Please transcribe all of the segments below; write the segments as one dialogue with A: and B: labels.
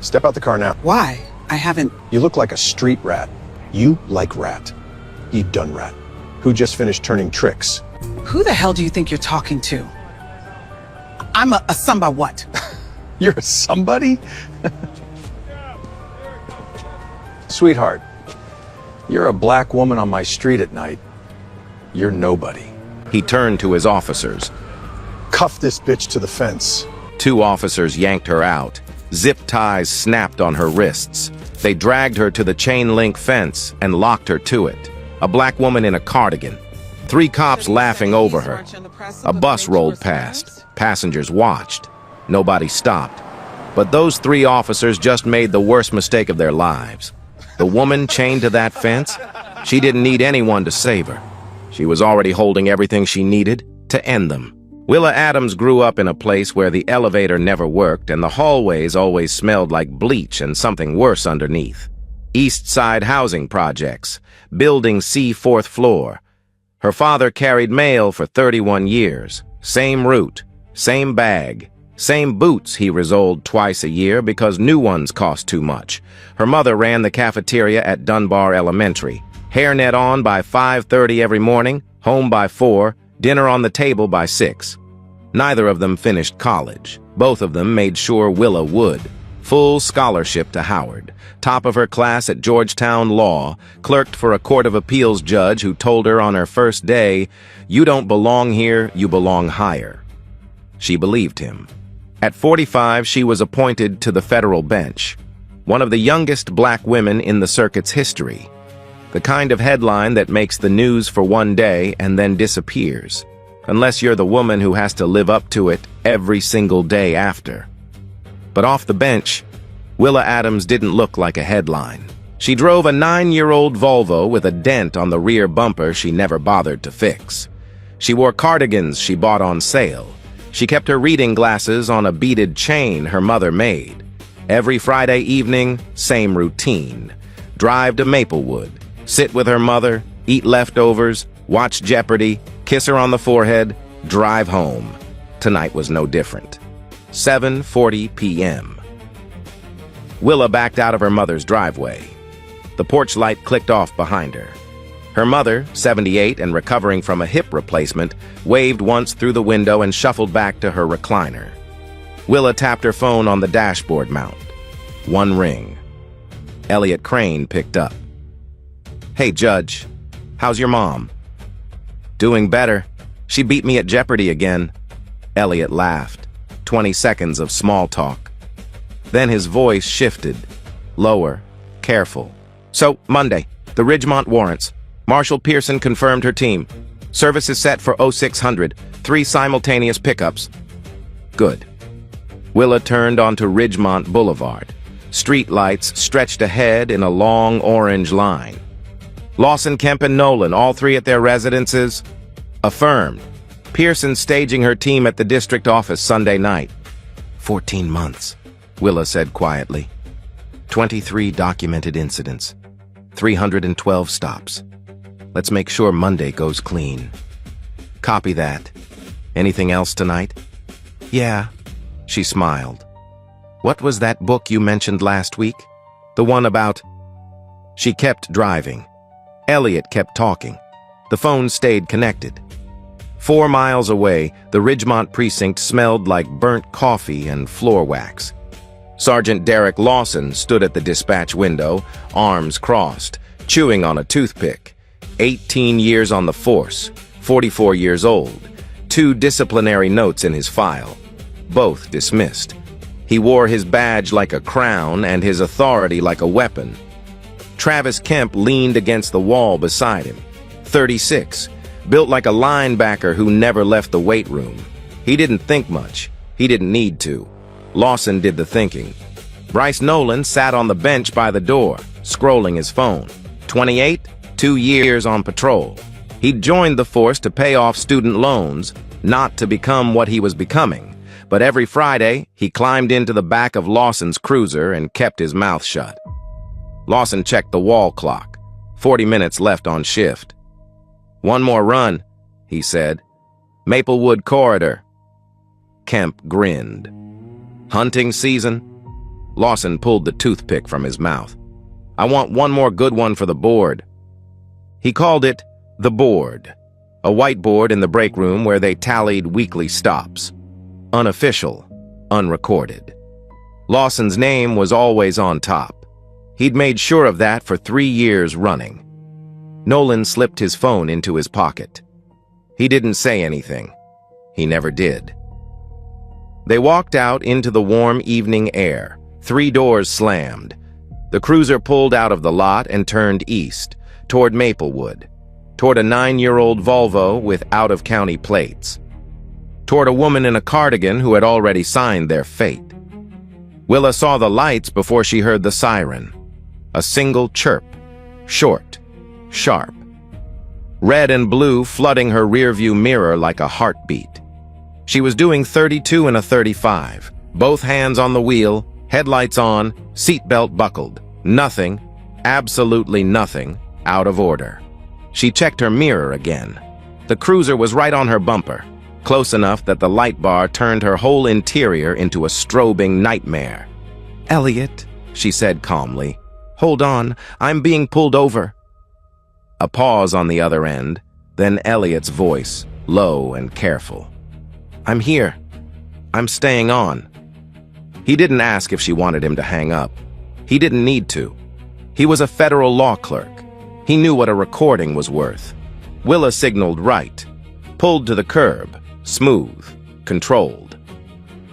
A: Step out the car now.
B: Why? I haven't...
A: You look like a street rat. You like rat. You done rat. Who just finished turning tricks.
B: Who the hell do you think you're talking to? I'm a somebody what?
A: You're a somebody? Sweetheart, you're a black woman on my street at night. You're nobody.
C: He turned to his officers.
A: Cuff this bitch to the fence.
C: 2 officers yanked her out. Zip ties snapped on her wrists. They dragged her to the chain-link fence and locked her to it. A black woman in a cardigan. 3 cops laughing over her. A bus rolled past. Passengers watched. Nobody stopped. But those 3 officers just made the worst mistake of their lives. The woman chained to that fence, she didn't need anyone to save her. She was already holding everything she needed to end them. Willa Adams grew up in a place where the elevator never worked and the hallways always smelled like bleach and something worse underneath. East Side housing projects, building C 4th floor. Her father carried mail for 31 years. Same route, same bag, same boots he resoled twice a year because new ones cost too much. Her mother ran the cafeteria at Dunbar Elementary. Hairnet on by 5:30 every morning, home by 4, dinner on the table by 6. Neither of them finished college. Both of them made sure Willa would. Full scholarship to Howard. Top of her class at Georgetown Law, clerked for a Court of Appeals judge who told her on her first day, "You don't belong here, you belong higher." She believed him. At 45, she was appointed to the federal bench. One of the youngest black women in the circuit's history. The kind of headline that makes the news for one day and then disappears, unless you're the woman who has to live up to it every single day after. But off the bench, Willa Adams didn't look like a headline. She drove a 9-year-old Volvo with a dent on the rear bumper she never bothered to fix. She wore cardigans she bought on sale. She kept her reading glasses on a beaded chain her mother made. Every Friday evening, same routine. Drive to Maplewood. Sit with her mother, eat leftovers, watch Jeopardy, kiss her on the forehead, drive home. Tonight was no different. 7:40 p.m. Willa backed out of her mother's driveway. The porch light clicked off behind her. Her mother, 78 and recovering from a hip replacement, waved once through the window and shuffled back to her recliner. Willa tapped her phone on the dashboard mount. 1 ring. Elliot Crane picked up. "Hey, Judge. How's your mom?" "Doing better. She beat me at Jeopardy again." Elliot laughed. 20 seconds of small talk. Then his voice shifted. Lower. Careful. "So, Monday, the Ridgemont warrants. Marshall Pearson confirmed her team. Service is set for 0600. 3 simultaneous pickups." "Good." Willa turned onto Ridgemont Boulevard. Street lights stretched ahead in a long orange line. "Lawson, Kemp, and Nolan, all 3 at their residences?" "Affirmed. Pearson staging her team at the district office Sunday night." 14 months, Willa said quietly. 23 documented incidents. 312 stops. Let's make sure Monday goes clean. "Copy that. Anything else tonight?" "Yeah." She smiled. "What was that book you mentioned last week? The one about..." She kept driving. Elliot kept talking. The phone stayed connected. 4 miles away, the Ridgemont precinct smelled like burnt coffee and floor wax. Sergeant Derek Lawson stood at the dispatch window, arms crossed, chewing on a toothpick. 18 years on the force, 44 years old. 2 disciplinary notes in his file. Both dismissed. He wore his badge like a crown and his authority like a weapon. Travis Kemp leaned against the wall beside him. 36, built like a linebacker who never left the weight room. He didn't think much. He didn't need to. Lawson did the thinking. Bryce Nolan sat on the bench by the door, scrolling his phone. 28, 2 years on patrol. He'd joined the force to pay off student loans, not to become what he was becoming. But every Friday, he climbed into the back of Lawson's cruiser and kept his mouth shut. Lawson checked the wall clock. 40 minutes left on shift. "One more run," he said. "Maplewood corridor." Kemp grinned. "Hunting season?" Lawson pulled the toothpick from his mouth. "I want one more good one for the board." He called it the board, a whiteboard in the break room where they tallied weekly stops. Unofficial, unrecorded. Lawson's name was always on top. He'd made sure of that for 3 years running. Nolan slipped his phone into his pocket. He didn't say anything. He never did. They walked out into the warm evening air. 3 doors slammed. The cruiser pulled out of the lot and turned east, toward Maplewood, toward a 9-year-old Volvo with out-of-county plates, toward a woman in a cardigan who had already signed their fate. Willa saw the lights before she heard the siren. A single chirp, short, sharp. Red and blue flooding her rearview mirror like a heartbeat. She was doing 32 and a 35, both hands on the wheel, headlights on, seatbelt buckled. Nothing, absolutely nothing, out of order. She checked her mirror again. The cruiser was right on her bumper, close enough that the light bar turned her whole interior into a strobing nightmare. "Elliot," she said calmly, "hold on, I'm being pulled over." A pause on the other end, then Elliot's voice, low and careful. "I'm here. I'm staying on." He didn't ask if she wanted him to hang up. He didn't need to. He was a federal law clerk. He knew what a recording was worth. Willa signaled right, pulled to the curb, smooth, controlled.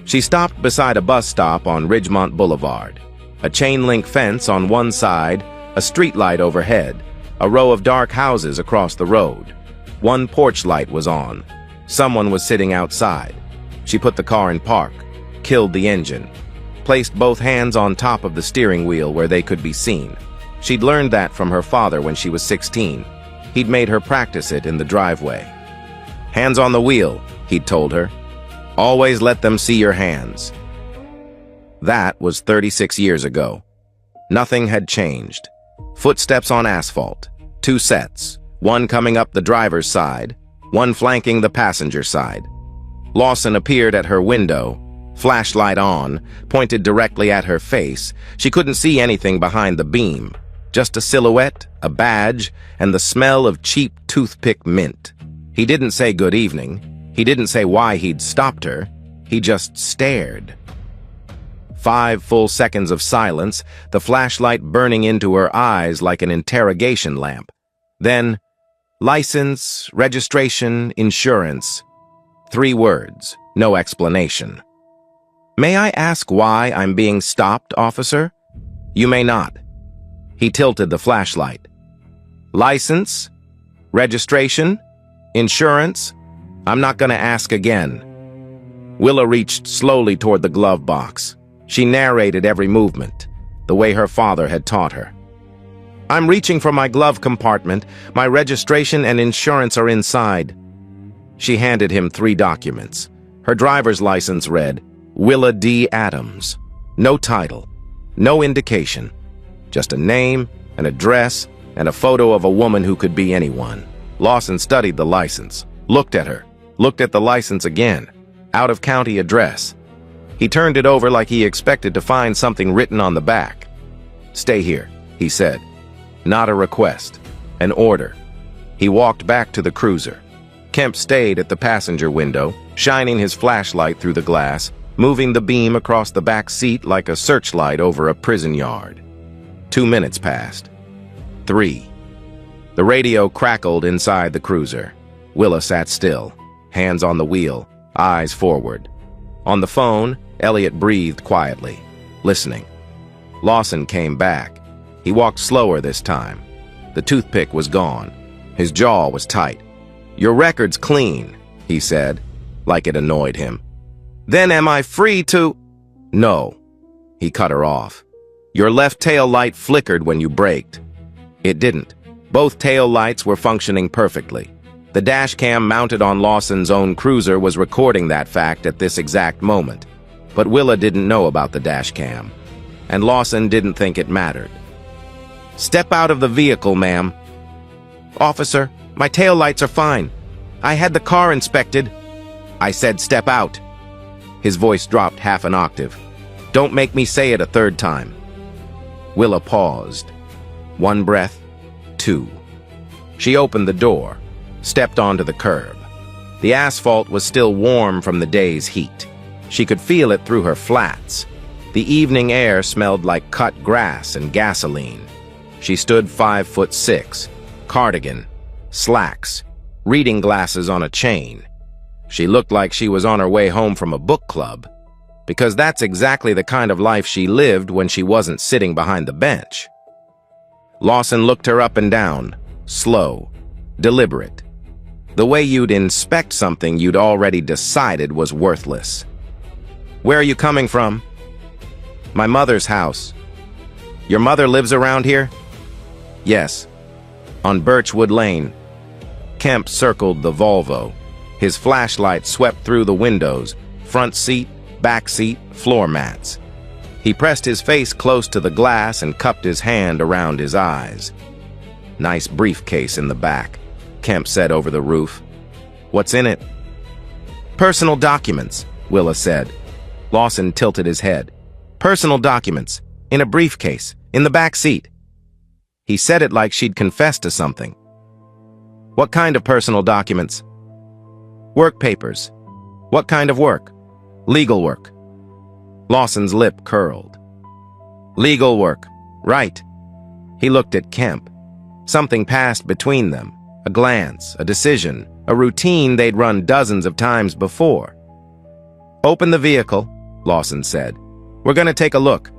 C: She stopped beside a bus stop on Ridgemont Boulevard. A chain-link fence on one side, a streetlight overhead, a row of dark houses across the road. One porch light was on. Someone was sitting outside. She put the car in park, killed the engine, placed both hands on top of the steering wheel where they could be seen. She'd learned that from her father when she was 16. He'd made her practice it in the driveway. "Hands on the wheel," he'd told her. "Always let them see your hands." That was 36 years ago. Nothing had changed. Footsteps on asphalt. 2 sets, one coming up the driver's side, one flanking the passenger side. Lawson appeared at her window, flashlight on, pointed directly at her face. She couldn't see anything behind the beam. Just a silhouette, a badge, and the smell of cheap toothpick mint. He didn't say good evening. He didn't say why he'd stopped her. He just stared. 5 full seconds of silence, the flashlight burning into her eyes like an interrogation lamp. Then, license, registration, insurance. 3 words, no explanation. "May I ask why I'm being stopped, officer?" "You may not." He tilted the flashlight. "License? Registration? Insurance? I'm not gonna ask again." Willa reached slowly toward the glove box. She narrated every movement, the way her father had taught her. "I'm reaching for my glove compartment. My registration and insurance are inside." She handed him 3 documents. Her driver's license read, Willa D. Adams. No title, no indication. Just a name, an address, and a photo of a woman who could be anyone. Lawson studied the license, looked at her, looked at the license again. Out-of-county address. He turned it over like he expected to find something written on the back. "Stay here," he said. Not a request, an order. He walked back to the cruiser. Kemp stayed at the passenger window, shining his flashlight through the glass, moving the beam across the back seat like a searchlight over a prison yard. 2 minutes passed. 3. The radio crackled inside the cruiser. Willa sat still, hands on the wheel, eyes forward. On the phone, Elliot breathed quietly, listening. Lawson came back. He walked slower this time. The toothpick was gone. His jaw was tight. "Your record's clean," he said, like it annoyed him. "Then am I free to—" "No." He cut her off. "Your left tail light flickered when you braked." It didn't. Both tail lights were functioning perfectly. The dash cam mounted on Lawson's own cruiser was recording that fact at this exact moment. But Willa didn't know about the dash cam, and Lawson didn't think it mattered. "Step out of the vehicle, ma'am." "Officer, my tail lights are fine. I had the car inspected." "I said step out." His voice dropped half an octave. Don't make me say it a third time. Willa paused. One breath, two. She opened the door, stepped onto the curb. The asphalt was still warm from the day's heat. She could feel it through her flats. The evening air smelled like cut grass and gasoline. She stood 5'6", cardigan, slacks, reading glasses on a chain. She looked like she was on her way home from a book club, because that's exactly the kind of life she lived when she wasn't sitting behind the bench. Lawson looked her up and down, slow, deliberate. The way you'd inspect something you'd already decided was worthless. Where are you coming from? My mother's house. Your mother lives around here? Yes. On Birchwood Lane. Kemp circled the Volvo. His flashlight swept through the windows, front seat, back seat, floor mats. He pressed his face close to the glass and cupped his hand around his eyes. Nice briefcase in the back, Kemp said over the roof. What's in it? Personal documents, Willa said. Lawson tilted his head. Personal documents, in a briefcase, in the back seat. He said it like she'd confessed to something. What kind of personal documents? Work papers. What kind of work? Legal work. Lawson's lip curled. Legal work. Right. He looked at Kemp. Something passed between them. A glance, a decision, a routine they'd run dozens of times before. Open the vehicle, Lawson said. We're going to take a look.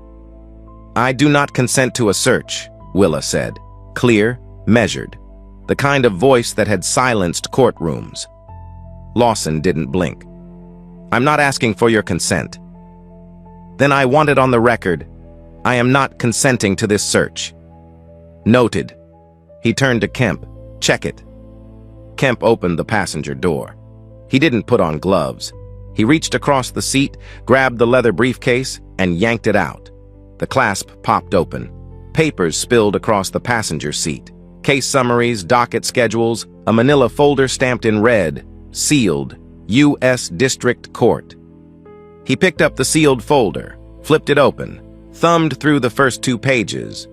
C: I do not consent to a search, Willa said. Clear, measured. The kind of voice that had silenced courtrooms. Lawson didn't blink. I'm not asking for your consent. Then I want it on the record. I am not consenting to this search. Noted. He turned to Kemp. Check it. Kemp opened the passenger door. He didn't put on gloves. He reached across the seat, grabbed the leather briefcase, and yanked it out. The clasp popped open. Papers spilled across the passenger seat. Case summaries, docket schedules, a manila folder stamped in red, sealed, U.S. District Court. He picked up the sealed folder, flipped it open, thumbed through the first 2 pages.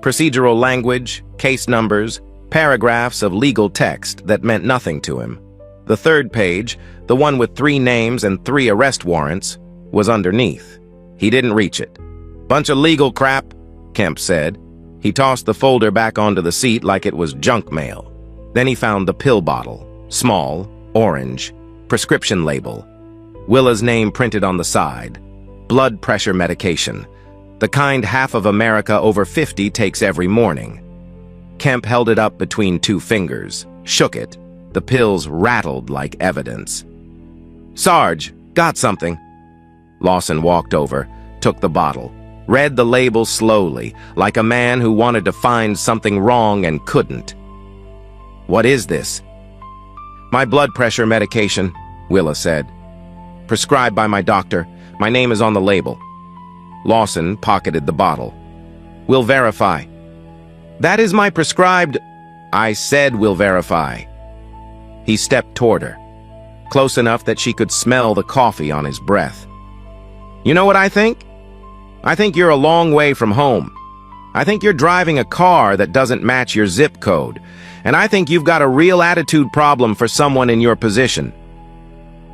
C: Procedural language, case numbers, paragraphs of legal text that meant nothing to him. The 3rd page, the one with 3 names and 3 arrest warrants, was underneath. He didn't reach it. Bunch of legal crap, Kemp said. He tossed the folder back onto the seat like it was junk mail. Then he found the pill bottle, small, orange, prescription label. Willa's name printed on the side. Blood pressure medication. The kind half of America over 50 takes every morning. Kemp held it up between 2 fingers, shook it. The pills rattled like evidence. Sarge, got something. Lawson walked over, took the bottle, read the label slowly, like a man who wanted to find something wrong and couldn't. What is this? My blood pressure medication, Willa said. Prescribed by my doctor. My name is on the label. Lawson pocketed the bottle. We'll verify. That is my prescribed... I said we'll verify. He stepped toward her, close enough that she could smell the coffee on his breath. You know what I think? I think you're a long way from home. I think you're driving a car that doesn't match your zip code. And I think you've got a real attitude problem for someone in your position.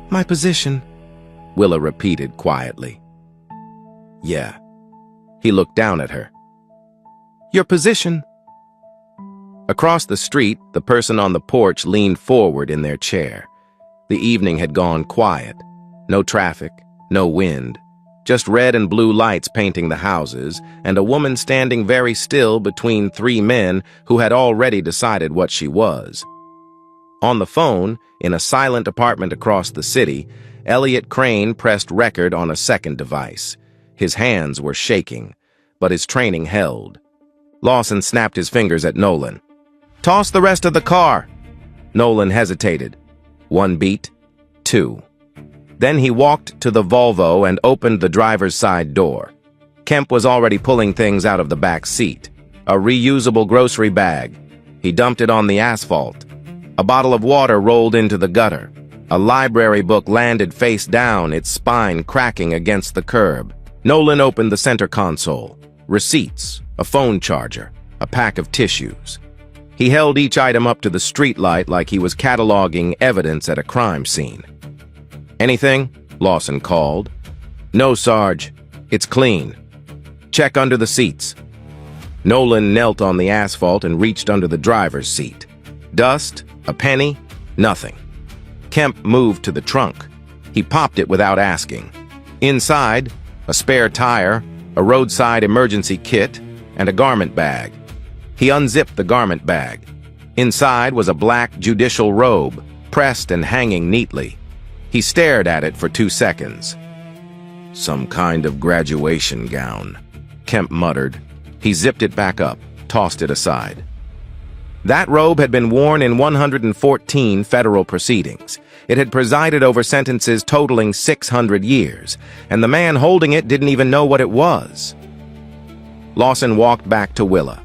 C: My position, Willa repeated quietly. Yeah. He looked down at her. Your position? Across the street, the person on the porch leaned forward in their chair. The evening had gone quiet. No traffic, no wind. Just red and blue lights painting the houses, and a woman standing very still between 3 men who had already decided what she was. On the phone, in a silent apartment across the city, Elliot Crane pressed record on a second device. His hands were shaking, but his training held. Lawson snapped his fingers at Nolan. Toss the rest of the car. Nolan hesitated. 1 beat, 2. Then he walked to the Volvo and opened the driver's side door. Kemp was already pulling things out of the back seat. A reusable grocery bag. He dumped it on the asphalt. A bottle of water rolled into the gutter. A library book landed face down, its spine cracking against the curb. Nolan opened the center console. Receipts, a phone charger, a pack of tissues. He held each item up to the streetlight like he was cataloging evidence at a crime scene. "Anything?" Lawson called. "No, Sarge. It's clean." "Check under the seats." Nolan knelt on the asphalt and reached under the driver's seat. Dust? A penny? Nothing. Kemp moved to the trunk. He popped it without asking. Inside, a spare tire, a roadside emergency kit, and a garment bag. He unzipped the garment bag. Inside was a black judicial robe, pressed and hanging neatly. He stared at it for 2 seconds. "Some kind of graduation gown," Kemp muttered. He zipped it back up, tossed it aside. That robe had been worn in 114 federal proceedings. It had presided over sentences totaling 600 years, and the man holding it didn't even know what it was. Lawson walked back to Willa.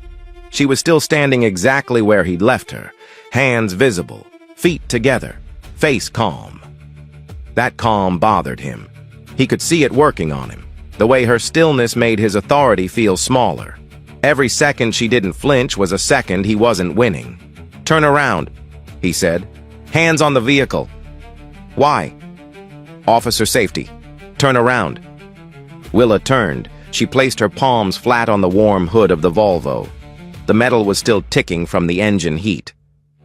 C: She was still standing exactly where he'd left her, hands visible, feet together, face calm. That calm bothered him. He could see it working on him. The way her stillness made his authority feel smaller. Every second she didn't flinch was a second he wasn't winning. "Turn around," he said. "Hands on the vehicle." "Why?" "Officer safety. Turn around." Willa turned. She placed her palms flat on the warm hood of the Volvo. The metal was still ticking from the engine heat.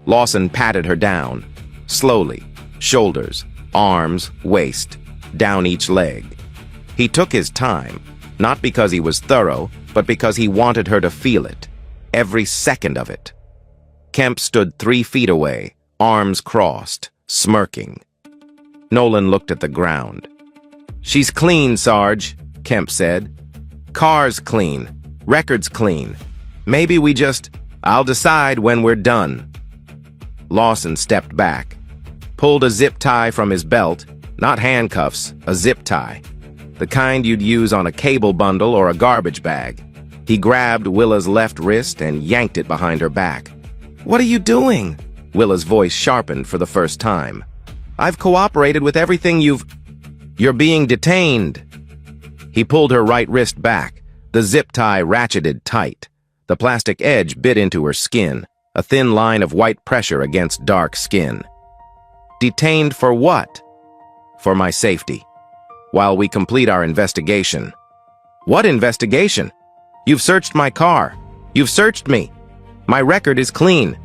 C: Lawson patted her down. Slowly. Shoulders, arms, waist, down each leg. He took his time, not because he was thorough, but because he wanted her to feel it. Every second of it. Kemp stood 3 feet away, arms crossed, smirking. Nolan looked at the ground. "She's clean, Sarge," Kemp said. "Car's clean. Record's clean. Maybe we just... I'll decide when we're done." Lawson stepped back, pulled a zip tie from his belt, not handcuffs, a zip tie. The kind you'd use on a cable bundle or a garbage bag. He grabbed Willa's left wrist and yanked it behind her back. "What are you doing?" Willa's voice sharpened for the first time. "I've cooperated with everything You're being detained." He pulled her right wrist back. The zip tie ratcheted tight. The plastic edge bit into her skin, a thin line of white pressure against dark skin. "Detained for what?" "For my safety. While we complete our investigation." "What investigation? You've searched my car. You've searched me. My record is clean.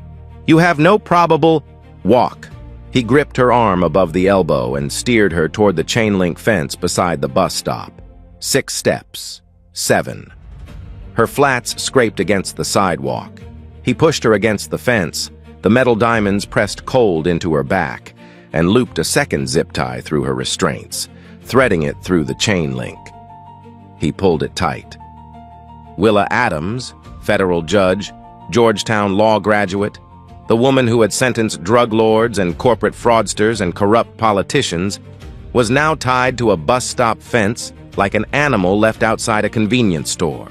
C: You have no probable... Walk." He gripped her arm above the elbow and steered her toward the chain-link fence beside the bus stop. 6 steps. 7. Her flats scraped against the sidewalk. He pushed her against the fence. The metal diamonds pressed cold into her back and looped a second zip tie through her restraints, threading it through the chain link. He pulled it tight. Willa Adams, federal judge, Georgetown law graduate, the woman who had sentenced drug lords and corporate fraudsters and corrupt politicians, was now tied to a bus stop fence like an animal left outside a convenience store.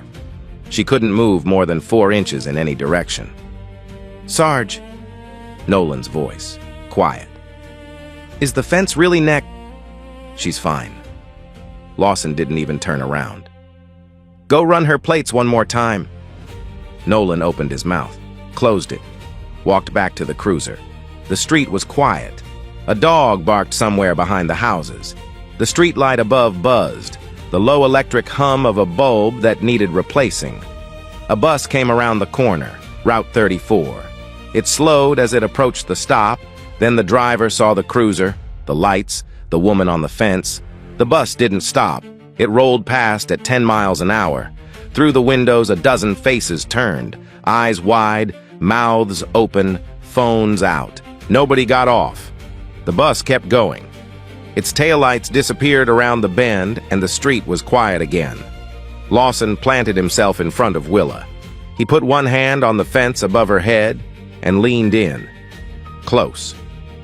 C: She couldn't move more than 4 inches in any direction. "Sarge," Nolan's voice, quiet. "Is the fence really neck?" "She's fine." Lawson didn't even turn around. "Go run her plates one more time." Nolan opened his mouth, closed it, walked back to the cruiser. The street was quiet. A dog barked somewhere behind the houses. The street light above buzzed, the low electric hum of a bulb that needed replacing. A bus came around the corner, Route 34. It slowed as it approached the stop, then the driver saw the cruiser, the lights, the woman on the fence. The bus didn't stop. It rolled past at 10 miles an hour. Through the windows, a dozen faces turned, eyes wide, mouths open, phones out. Nobody got off. The bus kept going. Its taillights disappeared around the bend, and the street was quiet again. Lawson planted himself in front of Willa. He put one hand on the fence above her head and leaned in. Close.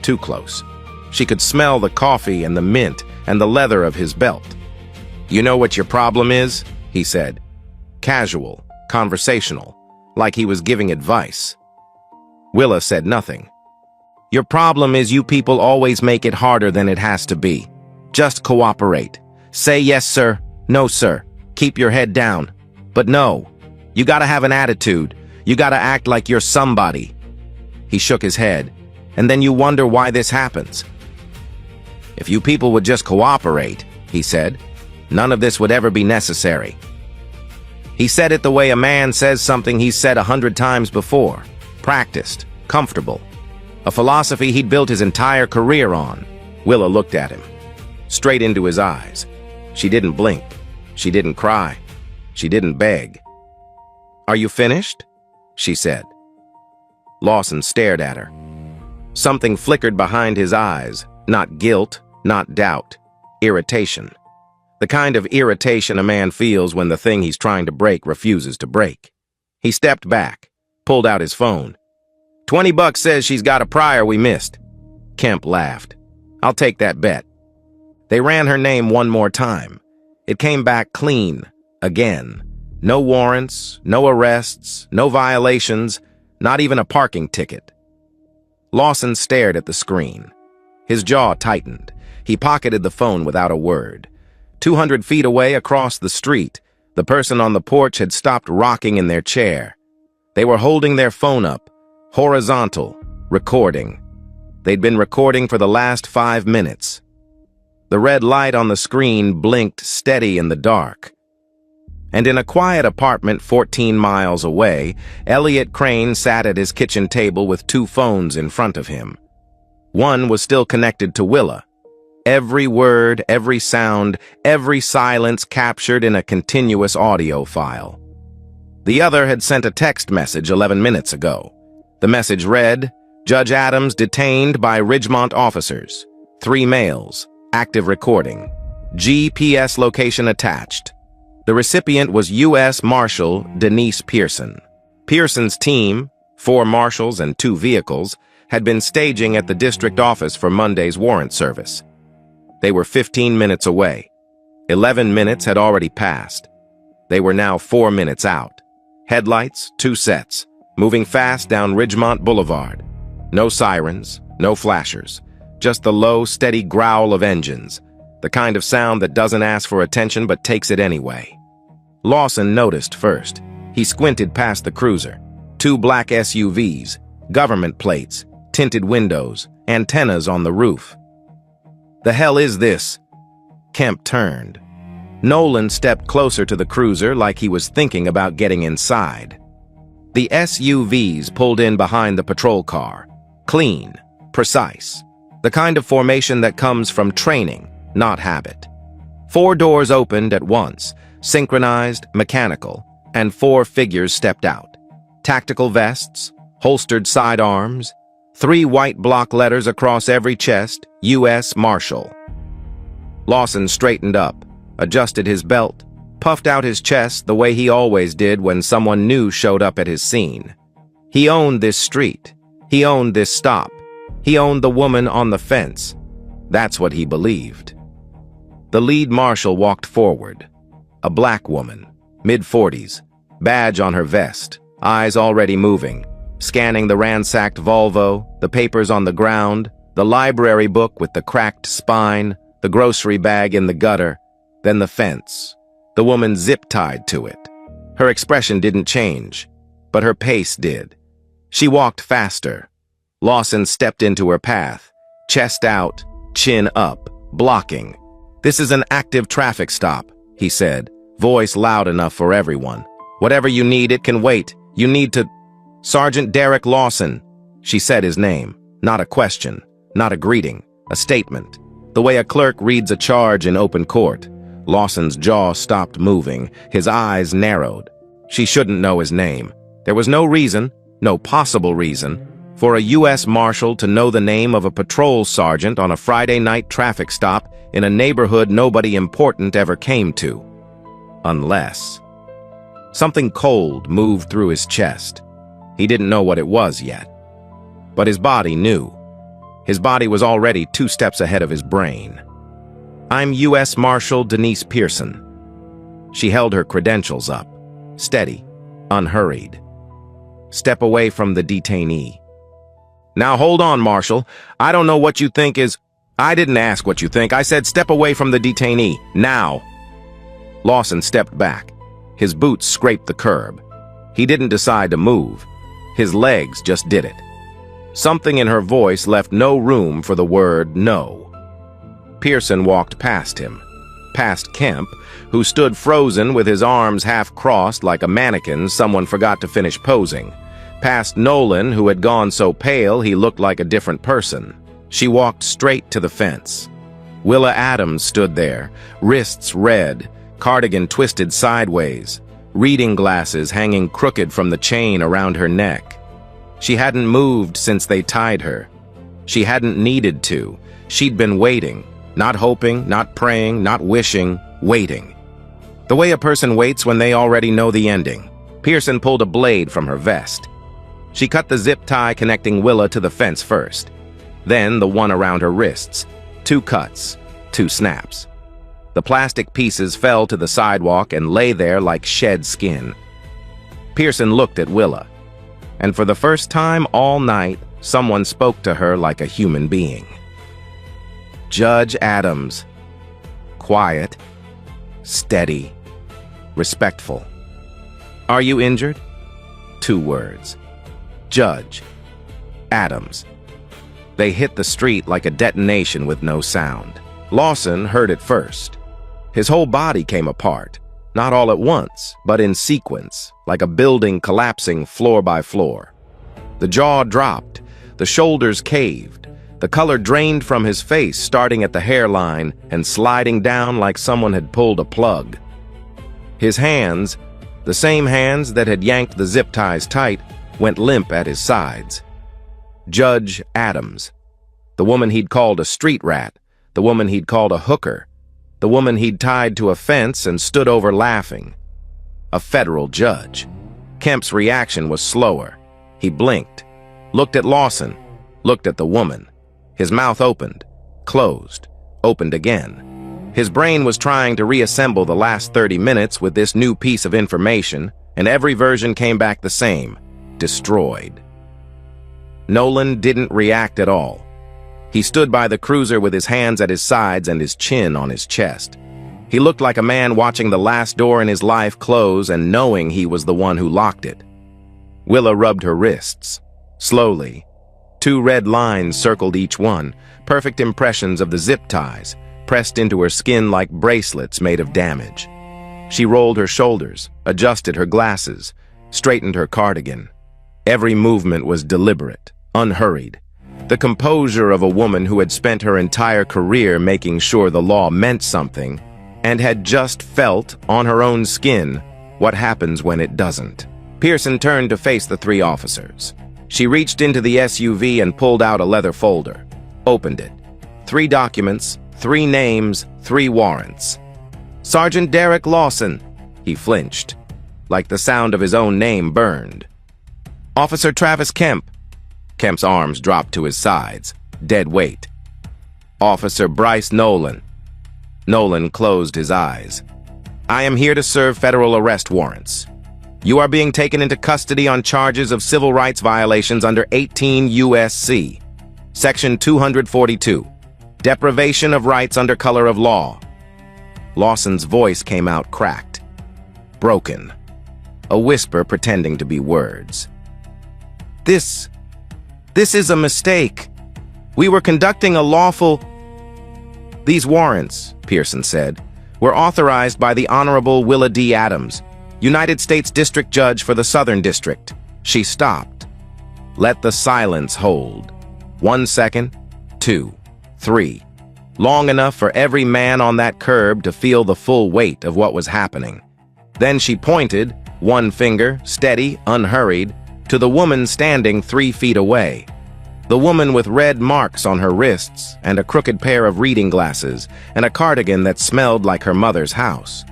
C: Too close. She could smell the coffee and the mint and the leather of his belt. "You know what your problem is?" he said. Casual, conversational, like he was giving advice. Willa said nothing. "Your problem is you people always make it harder than it has to be. Just cooperate. Say yes, sir. No, sir. Keep your head down. But no. You gotta have an attitude. You gotta act like you're somebody. He shook his head. And then you wonder why this happens. If you people would just cooperate, he said, none of this would ever be necessary. He said it the way a man says something he's said 100 times before. Practiced. Comfortable. A philosophy he'd built his entire career on. Willa looked at him. Straight into his eyes. She didn't blink. She didn't cry. She didn't beg. Are you finished? She said. Lawson stared at her. Something flickered behind his eyes. Not guilt, not doubt. Irritation. The kind of irritation a man feels when the thing he's trying to break refuses to break. He stepped back, pulled out his phone. $20 says she's got a prior we missed. Kemp laughed. I'll take that bet. They ran her name one more time. It came back clean, again. No warrants, no arrests, no violations, not even a parking ticket. Lawson stared at the screen. His jaw tightened. He pocketed the phone without a word. 200 feet away across the street, the person on the porch had stopped rocking in their chair. They were holding their phone up, horizontal, recording. They'd been recording for the last 5 minutes. The red light on the screen blinked steady in the dark. And in a quiet apartment 14 miles away, Elliot Crane sat at his kitchen table with 2 phones in front of him. One was still connected to Willa. Every word, every sound, every silence captured in a continuous audio file. The other had sent a text message 11 minutes ago. The message read, Judge Adams detained by Ridgemont officers. 3 males. Active recording. GPS location attached. The recipient was U.S. Marshal Denise Pearson. Pearson's team, 4 marshals and 2 vehicles, had been staging at the district office for Monday's warrant service. They were 15 minutes away. 11 minutes had already passed. They were now 4 minutes out. Headlights, 2 sets, moving fast down Ridgemont Boulevard. No sirens, no flashers, just the low, steady growl of engines, the kind of sound that doesn't ask for attention but takes it anyway. Lawson noticed first. He squinted past the cruiser. 2 black SUVs, government plates, tinted windows, antennas on the roof. The hell is this? Kemp turned. Nolan stepped closer to the cruiser like he was thinking about getting inside. The SUVs pulled in behind the patrol car. Clean, precise. The kind of formation that comes from training, not habit. 4 doors opened at once, synchronized, mechanical, and 4 figures stepped out. Tactical vests, holstered sidearms, 3 white block letters across every chest, U.S. Marshal. Lawson straightened up, adjusted his belt, puffed out his chest the way he always did when someone new showed up at his scene. He owned this street. He owned this stop. He owned the woman on the fence. That's what he believed. The lead marshal walked forward. A black woman, mid-40s, badge on her vest, eyes already moving, scanning the ransacked Volvo, the papers on the ground, the library book with the cracked spine, the grocery bag in the gutter, then the fence. The woman zip-tied to it. Her expression didn't change, but her pace did. She walked faster. Lawson stepped into her path, chest out, chin up, blocking. This is an active traffic stop, he said, voice loud enough for everyone. Whatever you need, it can wait. You need to... Sergeant Derek Lawson. She said his name. Not a question, not a greeting, a statement. The way a clerk reads a charge in open court. Lawson's jaw stopped moving, his eyes narrowed. She shouldn't know his name. There was no reason, no possible reason, for a U.S. Marshal to know the name of a patrol sergeant on a Friday night traffic stop in a neighborhood nobody important ever came to. Unless... Something cold moved through his chest. He didn't know what it was yet. But his body knew. His body was already 2 steps ahead of his brain. I'm U.S. Marshal Denise Pearson. She held her credentials up, steady, unhurried. Step away from the detainee. Now hold on, Marshal. I don't know what you think is... I didn't ask what you think. I said step away from the detainee. Now. Lawson stepped back. His boots scraped the curb. He didn't decide to move. His legs just did it. Something in her voice left no room for the word no. Pearson walked past him, past Kemp, who stood frozen with his arms half-crossed like a mannequin someone forgot to finish posing, past Nolan, who had gone so pale he looked like a different person. She walked straight to the fence. Willa Adams stood there, wrists red, cardigan twisted sideways, reading glasses hanging crooked from the chain around her neck. She hadn't moved since they tied her. She hadn't needed to. She'd been waiting, not hoping, not praying, not wishing, waiting. The way a person waits when they already know the ending. Pearson pulled a blade from her vest. She cut the zip tie connecting Willa to the fence first, then the one around her wrists. 2 cuts, 2 snaps. The plastic pieces fell to the sidewalk and lay there like shed skin. Pearson looked at Willa, and for the first time all night, someone spoke to her like a human being. Judge Adams. Quiet, steady, respectful. Are you injured? 2 words. Judge Adams. They hit the street like a detonation with no sound. Lawson heard it first. His whole body came apart, not all at once, but in sequence, like a building collapsing floor by floor. The jaw dropped, the shoulders caved, the color drained from his face, starting at the hairline and sliding down like someone had pulled a plug. His hands, the same hands that had yanked the zip ties tight, went limp at his sides. Judge Adams. The woman he'd called a street rat, the woman he'd called a hooker, the woman he'd tied to a fence and stood over laughing. A federal judge. Kemp's reaction was slower. He blinked, looked at Lawson, looked at the woman. His mouth opened, closed, opened again. His brain was trying to reassemble the last 30 minutes with this new piece of information, and every version came back the same: destroyed. Nolan didn't react at all. He stood by the cruiser with his hands at his sides and his chin on his chest. He looked like a man watching the last door in his life close and knowing he was the one who locked it. Willa rubbed her wrists. Slowly. 2 red lines circled each one, perfect impressions of the zip ties, pressed into her skin like bracelets made of damage. She rolled her shoulders, adjusted her glasses, straightened her cardigan. Every movement was deliberate, unhurried. The composure of a woman who had spent her entire career making sure the law meant something and had just felt, on her own skin, what happens when it doesn't. Pearson turned to face the 3 officers. She reached into the SUV and pulled out a leather folder, opened it. 3 documents, 3 names, 3 warrants. Sergeant Derek Lawson. He flinched, like the sound of his own name burned. Officer Travis Kemp. Kemp's arms dropped to his sides, dead weight. Officer Bryce Nolan. Nolan closed his eyes. I am here to serve federal arrest warrants. You are being taken into custody on charges of civil rights violations under 18 U.S.C. Section 242, deprivation of rights under color of law. Lawson's voice came out cracked, broken, a whisper pretending to be words. This is a mistake. We were conducting a lawful... These warrants, Pearson said, were authorized by the Honorable Willa D. Adams, United States District Judge for the Southern District. She stopped. Let the silence hold. 1 second, 2, 3. Long enough for every man on that curb to feel the full weight of what was happening. Then she pointed, one finger, steady, unhurried, to the woman standing 3 feet away. The woman with red marks on her wrists and a crooked pair of reading glasses and a cardigan that smelled like her mother's house.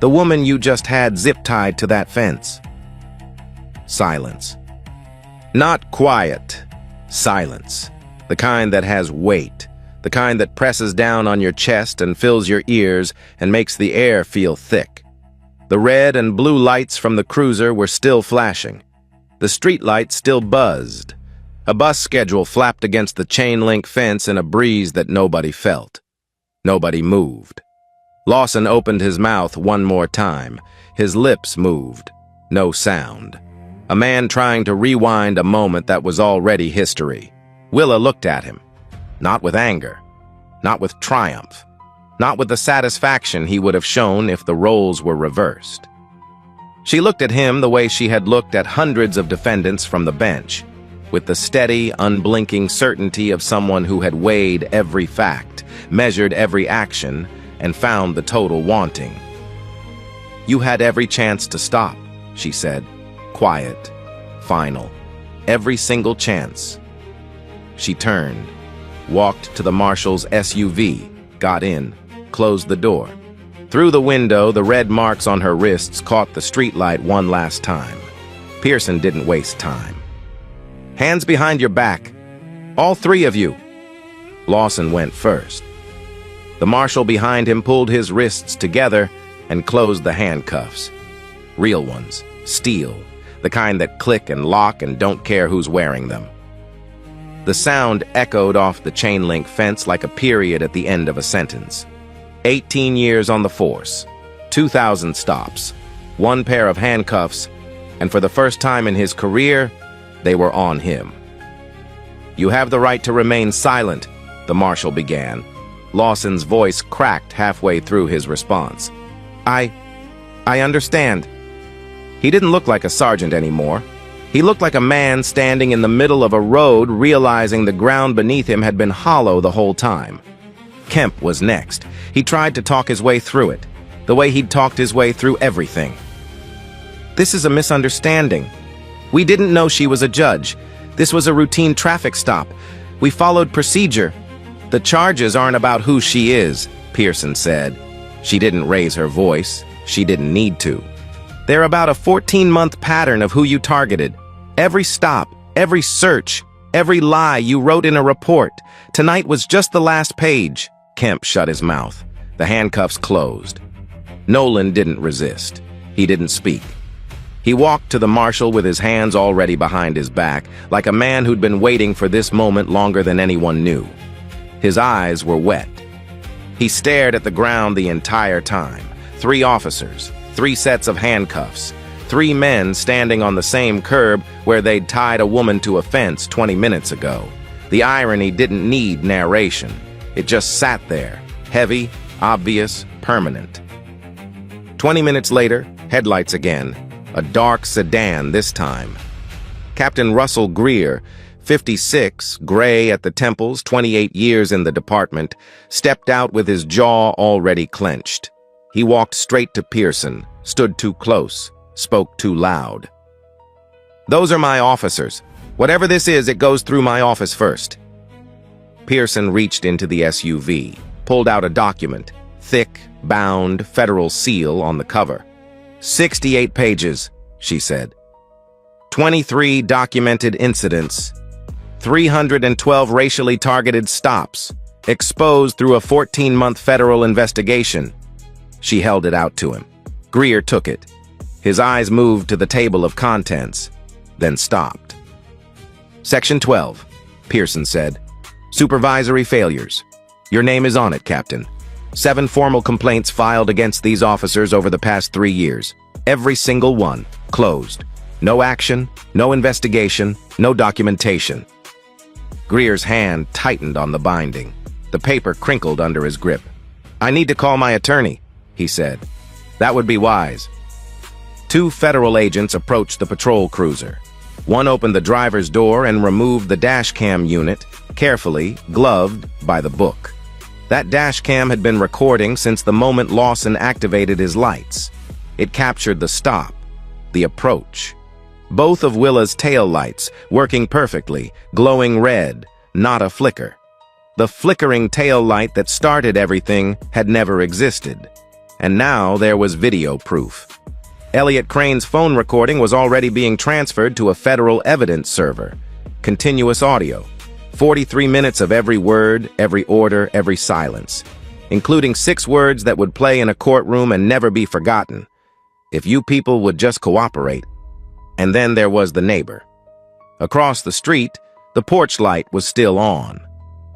C: The woman you just had zip-tied to that fence. Silence. Not quiet. Silence. The kind that has weight. The kind that presses down on your chest and fills your ears and makes the air feel thick. The red and blue lights from the cruiser were still flashing. The street lights still buzzed. A bus schedule flapped against the chain-link fence in a breeze that nobody felt. Nobody moved. Lawson opened his mouth one more time. His lips moved. No sound. A man trying to rewind a moment that was already history. Willa looked at him. Not with anger. Not with triumph. Not with the satisfaction he would have shown if the roles were reversed. She looked at him the way she had looked at hundreds of defendants from the bench, with the steady, unblinking certainty of someone who had weighed every fact, measured every action, and found the total wanting. "You had every chance to stop," she said. Quiet, final, every single chance. She turned, walked to the marshal's SUV, got in, closed the door. Through the window, the red marks on her wrists caught the streetlight one last time. Pearson didn't waste time. "Hands behind your back. All three of you." Lawson went first. The marshal behind him pulled his wrists together and closed the handcuffs. Real ones, steel, the kind that click and lock and don't care who's wearing them. The sound echoed off the chain-link fence like a period at the end of a sentence. 18 years on the force, 2,000 stops, one pair of handcuffs, and for the first time in his career, they were on him. "You have the right to remain silent," the marshal began. Lawson's voice cracked halfway through his response. I understand." He didn't look like a sergeant anymore. He looked like a man standing in the middle of a road, realizing the ground beneath him had been hollow the whole time. Kemp was next. He tried to talk his way through it, the way he'd talked his way through everything. "This is a misunderstanding. We didn't know she was a judge. This was a routine traffic stop. We followed procedure. The charges aren't about who she is," Pearson said. She didn't raise her voice. She didn't need to. "They're about a 14-month pattern of who you targeted. Every stop, every search, every lie you wrote in a report. Tonight was just the last page." Kemp shut his mouth. The handcuffs closed. Nolan didn't resist. He didn't speak. He walked to the marshal with his hands already behind his back, like a man who'd been waiting for this moment longer than anyone knew. His eyes were wet. He stared at the ground the entire time. 3 officers, 3 sets of handcuffs, 3 men standing on the same curb where they'd tied a woman to a fence 20 minutes ago. The irony didn't need narration. It just sat there, heavy, obvious, permanent. 20 minutes later, headlights again. A dark sedan this time. Captain Russell Greer, 56, gray at the temples, 28 years in the department, stepped out with his jaw already clenched. He walked straight to Pearson, stood too close, spoke too loud. "Those are my officers. Whatever this is, it goes through my office first." Pearson reached into the SUV, pulled out a document, thick, bound, federal seal on the cover. 68 pages, she said. 23 documented incidents. 312 racially targeted stops, exposed through a 14-month federal investigation. She held it out to him. Greer took it. His eyes moved to the table of contents, then stopped. "Section 12, Pearson said. "Supervisory failures. Your name is on it, Captain. 7 formal complaints filed against these officers over the past 3 years. Every single one closed. No action, no investigation, no documentation." Greer's hand tightened on the binding. The paper crinkled under his grip. "I need to call my attorney," he said. "That would be wise." 2 federal agents approached the patrol cruiser. One opened the driver's door and removed the dash cam unit, carefully, gloved by the book. That dash cam had been recording since the moment Lawson activated his lights. It captured the stop, the approach. Both of Willa's tail lights, working perfectly, glowing red, not a flicker. The flickering tail light that started everything had never existed. And now there was video proof. Elliot Crane's phone recording was already being transferred to a federal evidence server. Continuous audio. 43 minutes of every word, every order, every silence, including 6 words that would play in a courtroom and never be forgotten. If you people would just cooperate. And then there was the neighbor. Across the street, the porch light was still on.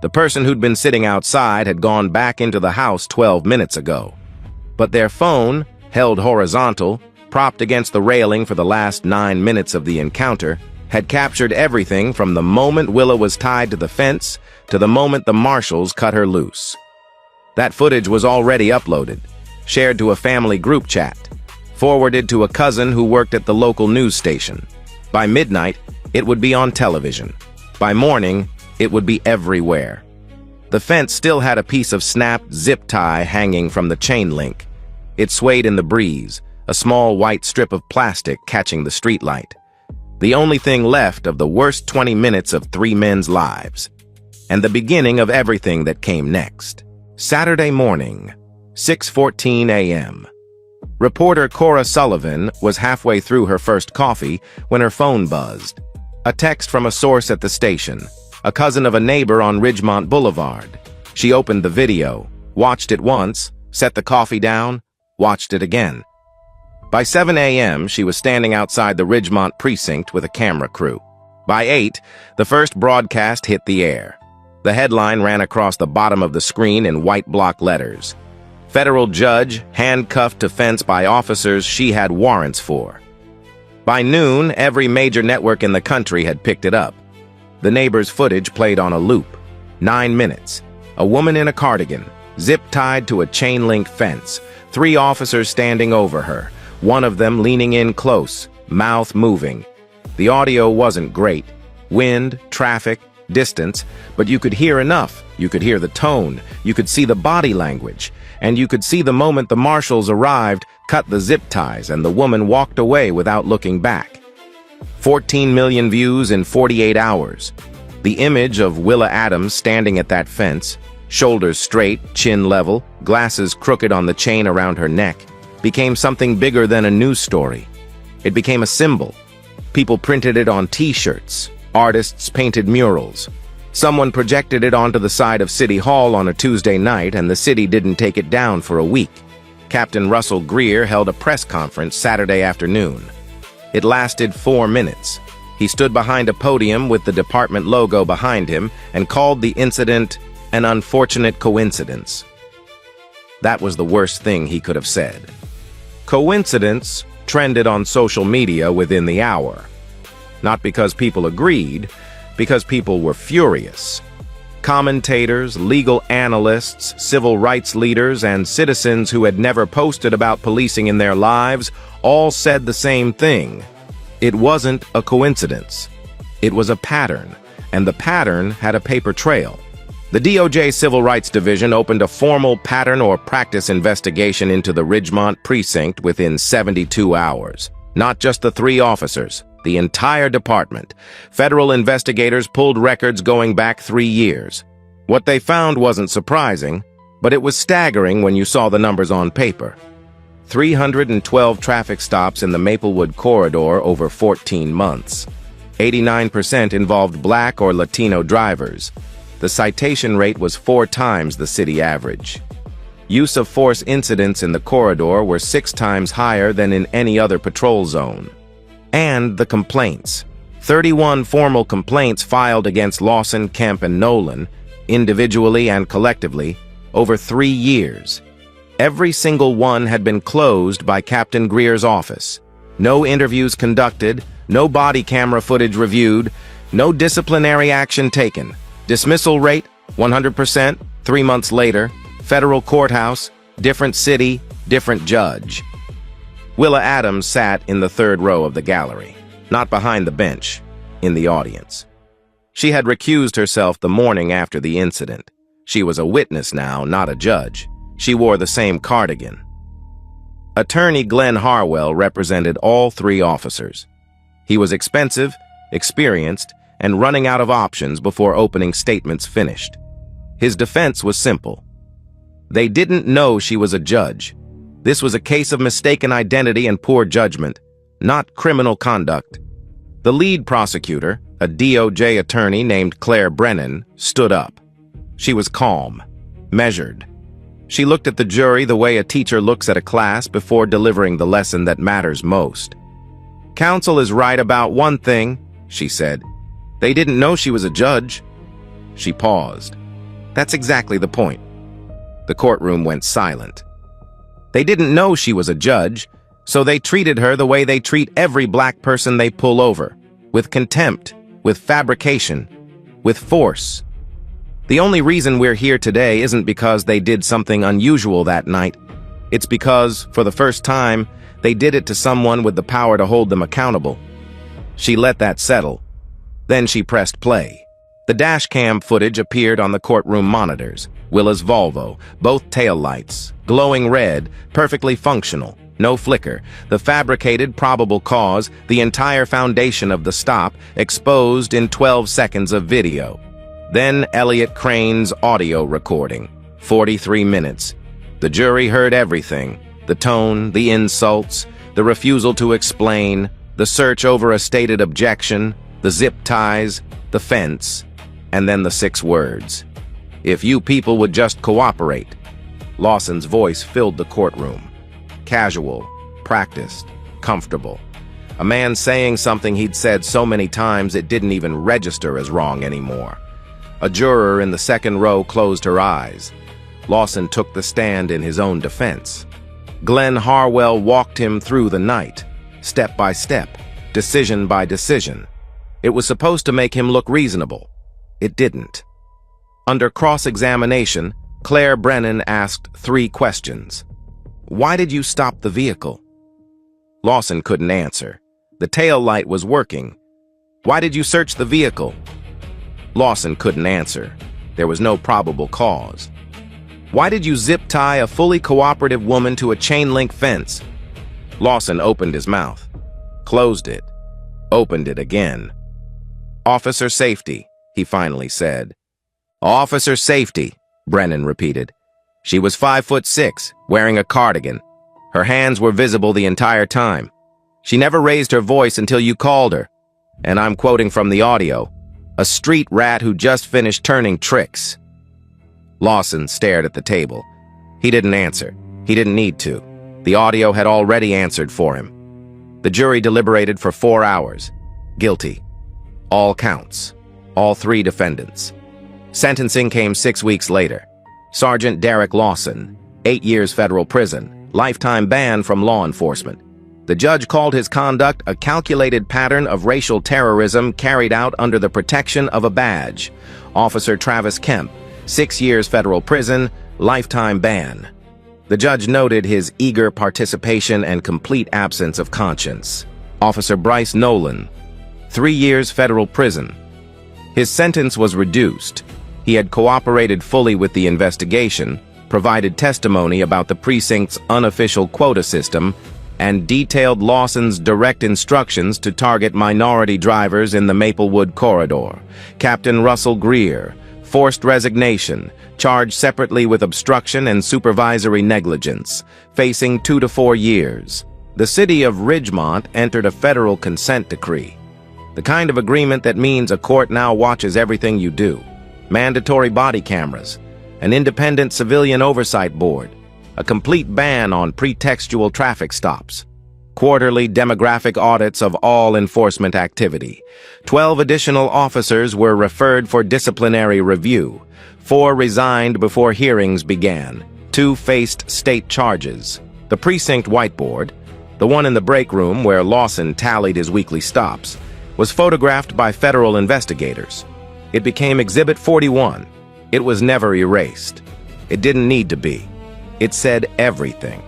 C: The person who'd been sitting outside had gone back into the house 12 minutes ago. But their phone, held horizontal, propped against the railing for the last 9 minutes of the encounter, had captured everything from the moment Willa was tied to the fence to the moment the marshals cut her loose. That footage was already uploaded, shared to a family group chat, forwarded to a cousin who worked at the local news station. By midnight, it would be on television. By morning, it would be everywhere. The fence still had a piece of snapped zip tie hanging from the chain link. It swayed in the breeze, a small white strip of plastic catching the streetlight. The only thing left of the worst 20 minutes of 3 men's lives. And the beginning of everything that came next. Saturday morning, 6:14 a.m. Reporter Cora Sullivan was halfway through her first coffee when her phone buzzed. A text from a source at the station, a cousin of a neighbor on Ridgemont Boulevard. She opened the video, watched it once, set the coffee down, watched it again. By 7 a.m., she was standing outside the Ridgemont precinct with a camera crew. By 8, the first broadcast hit the air. The headline ran across the bottom of the screen in white block letters. Federal judge handcuffed to fence by officers she had warrants for. By noon, every major network in the country had picked it up. The neighbor's footage played on a loop. 9 minutes. A woman in a cardigan, zip-tied to a chain-link fence. 3 officers standing over her, one of them leaning in close, mouth moving. The audio wasn't great. Wind, traffic, distance, but you could hear enough. You could hear the tone, you could see the body language, and you could see the moment the marshals arrived, cut the zip ties, and the woman walked away without looking back. 14 million views in 48 hours. The image of Willa Adams standing at that fence, shoulders straight, chin level, glasses crooked on the chain around her neck, became something bigger than a news story. It became a symbol. People printed it on T-shirts. Artists painted murals. Someone projected it onto the side of City Hall on a Tuesday night, and the city didn't take it down for a week. Captain Russell Greer held a press conference Saturday afternoon. It lasted 4 minutes. He stood behind a podium with the department logo behind him and called the incident an unfortunate coincidence. That was the worst thing he could have said. Coincidence trended on social media within the hour. Not because people agreed, because people were furious. Commentators, legal analysts, civil rights leaders, and citizens who had never posted about policing in their lives all said the same thing. It wasn't a coincidence. It was a pattern, and the pattern had a paper trail. The DOJ Civil Rights Division opened a formal pattern or practice investigation into the Ridgemont precinct within 72 hours. Not just the 3 officers, the entire department. Federal investigators pulled records going back 3 years. What they found wasn't surprising, but it was staggering when you saw the numbers on paper. 312 traffic stops in the Maplewood corridor over 14 months. 89% involved Black or Latino drivers. The citation rate was 4 times the city average. Use of force incidents in the corridor were 6 times higher than in any other patrol zone. And the complaints. 31 formal complaints filed against Lawson, Kemp, and Nolan, individually and collectively, over 3 years. Every single one had been closed by Captain Greer's office. No interviews conducted, no body camera footage reviewed, no disciplinary action taken. Dismissal rate, 100%, 3 months later. Federal courthouse, different city, different judge. Willa Adams sat in the 3rd row of the gallery, not behind the bench, in the audience. She had recused herself the morning after the incident. She was a witness now, not a judge. She wore the same cardigan. Attorney Glenn Harwell represented all 3 officers. He was expensive, experienced, and running out of options before opening statements finished. His defense was simple. They didn't know she was a judge. This was a case of mistaken identity and poor judgment, not criminal conduct. The lead prosecutor, a DOJ attorney named Claire Brennan, stood up. She was calm, measured. She looked at the jury the way a teacher looks at a class before delivering the lesson that matters most. "Counsel is right about one thing," she said. "They didn't know she was a judge." She paused. That's exactly the point. The courtroom went silent. They didn't know she was a judge, so they treated her the way they treat every black person they pull over, with contempt, with fabrication, with force. The only reason we're here today isn't because they did something unusual that night. It's because, for the first time, they did it to someone with the power to hold them accountable. She let that settle. Then she pressed play. The dash cam footage appeared on the courtroom monitors. Willa's Volvo, both taillights, glowing red, perfectly functional, no flicker. The fabricated probable cause, the entire foundation of the stop, exposed in 12 seconds of video. Then Elliot Crane's audio recording, 43 minutes. The jury heard everything. The tone, the insults, the refusal to explain, the search over a stated objection, the zip ties, the fence, and then the 6 words. If you people would just cooperate. Lawson's voice filled the courtroom. Casual, practiced, comfortable. A man saying something he'd said so many times it didn't even register as wrong anymore. A juror in the second row closed her eyes. Lawson took the stand in his own defense. Glenn Harwell walked him through the night, step by step, decision by decision. It was supposed to make him look reasonable. It didn't. Under cross-examination, Claire Brennan asked 3 questions. Why did you stop the vehicle? Lawson couldn't answer. The tail light was working. Why did you search the vehicle? Lawson couldn't answer. There was no probable cause. Why did you zip tie a fully cooperative woman to a chain-link fence? Lawson opened his mouth, closed it, opened it again. Officer safety, he finally said. Officer safety, Brennan repeated. She was 5'6", wearing a cardigan. Her hands were visible the entire time. She never raised her voice until you called her. And I'm quoting from the audio. A street rat who just finished turning tricks. Lawson stared at the table. He didn't answer. He didn't need to. The audio had already answered for him. The jury deliberated for 4 hours. Guilty. All counts. All 3 defendants. Sentencing came 6 weeks later. Sergeant Derek Lawson, 8 years federal prison, lifetime ban from law enforcement. The judge called his conduct a calculated pattern of racial terrorism carried out under the protection of a badge. Officer Travis Kemp, 6 years federal prison, lifetime ban. The judge noted his eager participation and complete absence of conscience. Officer Bryce Nolan, 3 years federal prison. His sentence was reduced. He had cooperated fully with the investigation, provided testimony about the precinct's unofficial quota system, and detailed Lawson's direct instructions to target minority drivers in the Maplewood corridor. Captain Russell Greer, forced resignation, charged separately with obstruction and supervisory negligence, facing 2 to 4 years. The city of Ridgemont entered a federal consent decree. The kind of agreement that means a court now watches everything you do. Mandatory body cameras, an independent civilian oversight board, a complete ban on pretextual traffic stops, quarterly demographic audits of all enforcement activity. 12 additional officers were referred for disciplinary review. 4 resigned before hearings began. 2 faced state charges. The precinct whiteboard, the one in the break room where Lawson tallied his weekly stops, was photographed by federal investigators. It became Exhibit 41. It was never erased. It didn't need to be. It said everything.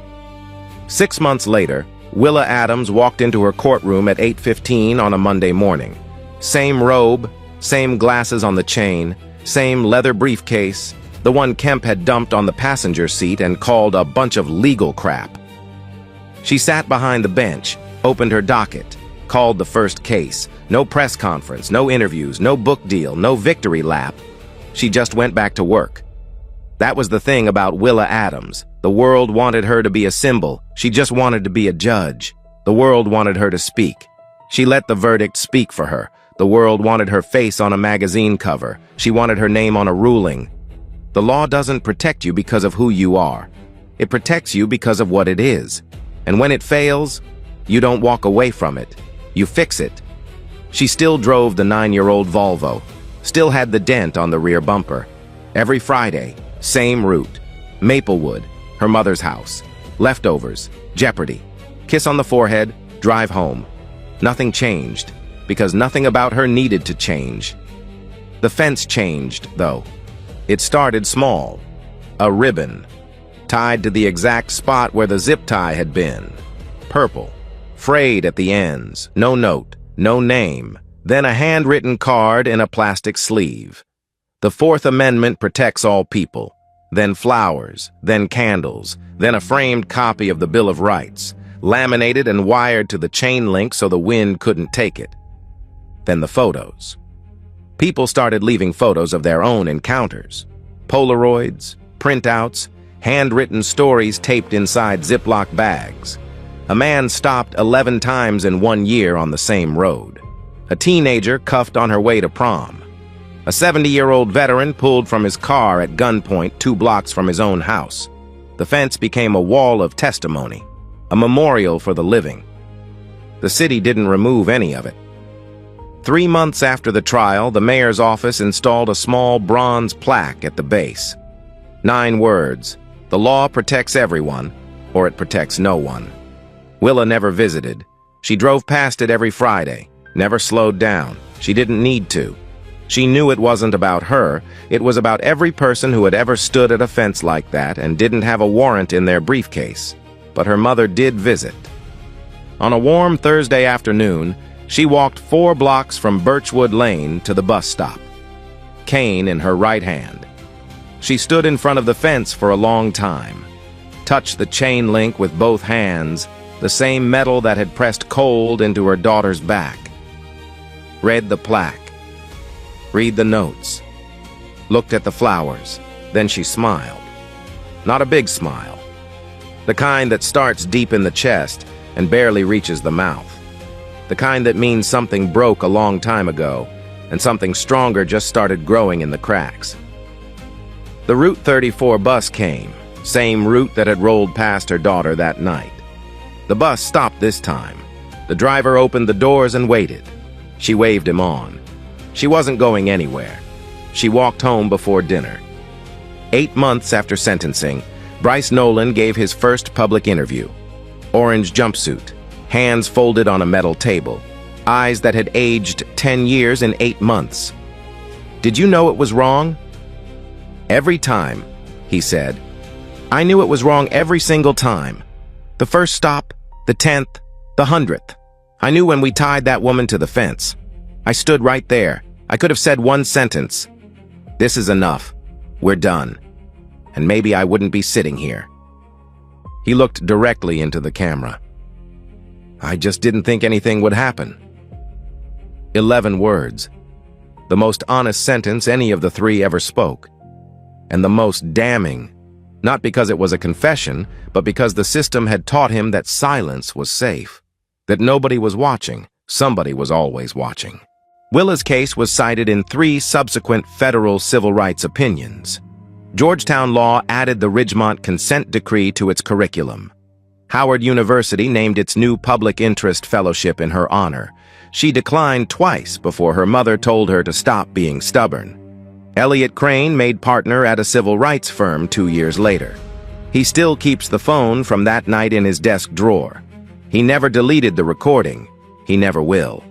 C: 6 months later, Willa Adams walked into her courtroom at 8:15 on a Monday morning. Same robe, same glasses on the chain, same leather briefcase, the one Kemp had dumped on the passenger seat and called a bunch of legal crap. She sat behind the bench, opened her docket, called the first case. No press conference, no interviews, no book deal, no victory lap. She just went back to work. That was the thing about Willa Adams. The world wanted her to be a symbol. She just wanted to be a judge. The world wanted her to speak. She let the verdict speak for her. The world wanted her face on a magazine cover. She wanted her name on a ruling. The law doesn't protect you because of who you are. It protects you because of what it is. And when it fails, you don't walk away from it. You fix it. She still drove the 9-year-old Volvo, still had the dent on the rear bumper. Every Friday, same route. Maplewood, her mother's house. Leftovers, jeopardy, kiss on the forehead, drive home. Nothing changed, because nothing about her needed to change. The fence changed, though. It started small. A ribbon, tied to the exact spot where the zip tie had been. Purple, frayed at the ends, no note, no name, then a handwritten card in a plastic sleeve. The Fourth Amendment protects all people. Then flowers, then candles, then a framed copy of the Bill of Rights, laminated and wired to the chain link so the wind couldn't take it. Then the photos. People started leaving photos of their own encounters. Polaroids, printouts, handwritten stories taped inside Ziploc bags. A man stopped 11 times in 1 year on the same road. A teenager cuffed on her way to prom. A 70-year-old veteran pulled from his car at gunpoint 2 blocks from his own house. The fence became a wall of testimony, a memorial for the living. The city didn't remove any of it. 3 months after the trial, the mayor's office installed a small bronze plaque at the base. 9 words: "The law protects everyone, or it protects no one." Willa never visited. She drove past it every Friday, never slowed down. She didn't need to. She knew it wasn't about her. It was about every person who had ever stood at a fence like that and didn't have a warrant in their briefcase. But her mother did visit. On a warm Thursday afternoon, she walked 4 blocks from Birchwood Lane to the bus stop, cane in her right hand. She stood in front of the fence for a long time, touched the chain link with both hands, the same metal that had pressed cold into her daughter's back. Read the plaque. Read the notes. Looked at the flowers. Then she smiled. Not a big smile. The kind that starts deep in the chest and barely reaches the mouth. The kind that means something broke a long time ago and something stronger just started growing in the cracks. The Route 34 bus came, same route that had rolled past her daughter that night. The bus stopped this time. The driver opened the doors and waited. She waved him on. She wasn't going anywhere. She walked home before dinner. 8 months after sentencing, Bryce Nolan gave his first public interview. Orange jumpsuit, hands folded on a metal table, eyes that had aged 10 years in 8 months. "Did you know it was wrong?" "Every time," he said. "I knew it was wrong every single time. The first stop, the 10th, the 100th. I knew when we tied that woman to the fence. I stood right there. I could have said one sentence. This is enough. We're done. And maybe I wouldn't be sitting here." He looked directly into the camera. "I just didn't think anything would happen." 11 words. The most honest sentence any of the 3 ever spoke. And the most damning. Not because it was a confession, but because the system had taught him that silence was safe. That nobody was watching. Somebody was always watching. Willa's case was cited in 3 subsequent federal civil rights opinions. Georgetown law added the Ridgemont Consent Decree to its curriculum. Howard University named its new public interest fellowship in her honor. She declined twice before her mother told her to stop being stubborn. Elliot Crane made partner at a civil rights firm 2 years later. He still keeps the phone from that night in his desk drawer. He never deleted the recording. He never will.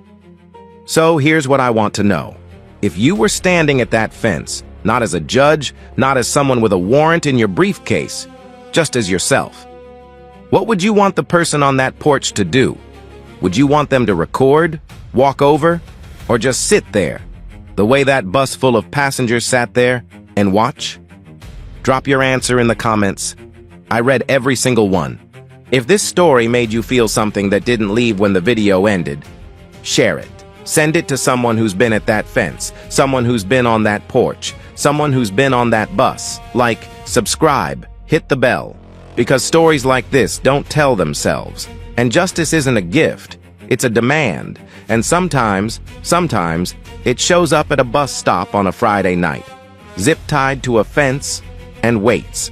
C: So here's what I want to know. If you were standing at that fence, not as a judge, not as someone with a warrant in your briefcase, just as yourself, what would you want the person on that porch to do? Would you want them to record, walk over, or just sit there, the way that bus full of passengers sat there, and watch? Drop your answer in the comments. I read every single one. If this story made you feel something that didn't leave when the video ended, share it. Send it to someone who's been at that fence, someone who's been on that porch, someone who's been on that bus. Like, subscribe, hit the bell. Because stories like this don't tell themselves. And justice isn't a gift, it's a demand. And sometimes, it shows up at a bus stop on a Friday night, zip-tied to a fence, and waits.